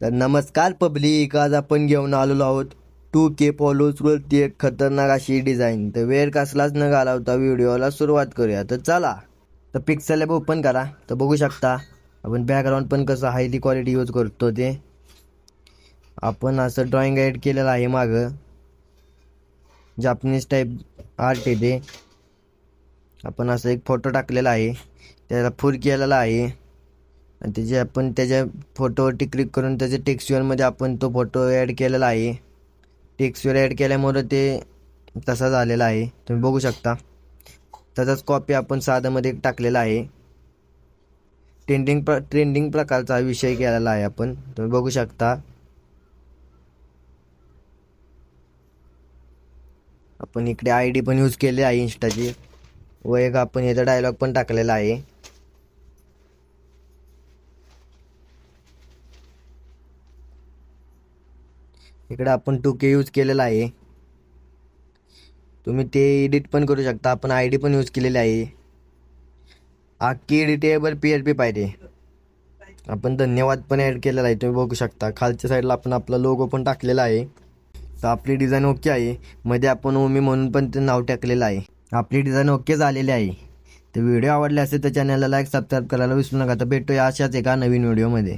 तर नमस्कार पब्लिक, आज आपण घेऊन आलेलो आहोत 2K फॉलोअर्सवरती एक खतरनाक अशी डिझाईन. तर वेळ कसलाच न घालवता व्हिडिओला सुरुवात करूया. तर चला. तर पिक्सल ॲप ओपन करा. तर बघू शकता आपण बॅकग्राऊंड पण कसं हायली क्वालिटी यूज करतो. ते आपण असं ड्रॉइंग ॲड केलेलं आहे. मागं जापनीज टाईप आर्ट आहे ते. आपण असं एक फोटो टाकलेला आहे, त्याला फुल केलेला आहे आणि त्याचे आपण त्याच्या फोटोवरती क्लिक करून त्याच्या टेक्स्चरमध्ये आपण तो फोटो ॲड केलेला आहे. टेक्स्चर ॲड केल्यामुळे ते तसा झालेला आहे, तुम्ही बघू शकता. त्याचाच कॉपी आपण साध्यामध्ये टाकलेला आहे. ट्रेंडिंग प्रकारचा विषय केलेला आहे आपण, तुम्ही बघू शकता. आपण इकडे ID पण यूज केली आहे इंस्टाची, व एक आपण याचा डायलॉग पण टाकलेला आहे. इकडे आपण 2K यूज केलेला आहे. तुम्ही ते एडिट पण करू शकता. आपण ID पण यूज केलेली आहे. अख्खी एडिटेबल PHP पाहिजे. आपण धन्यवाद पण ॲड केलेला आहे, तुम्ही बघू शकता. खालच्या साईडला आपण आपला लोगो पण टाकलेला आहे. तर आपली डिझाईन ओके आहे. मध्ये आपण ओमी म्हणून पण ते नाव टाकलेलं आहे. आपली डिझाईन ओके झालेली आहे. तर व्हिडिओ आवडले असेल तर चॅनलला लाईक सबस्क्राईब करायला विसरू नका. तर भेटूया अशाच एका नवीन व्हिडिओमध्ये.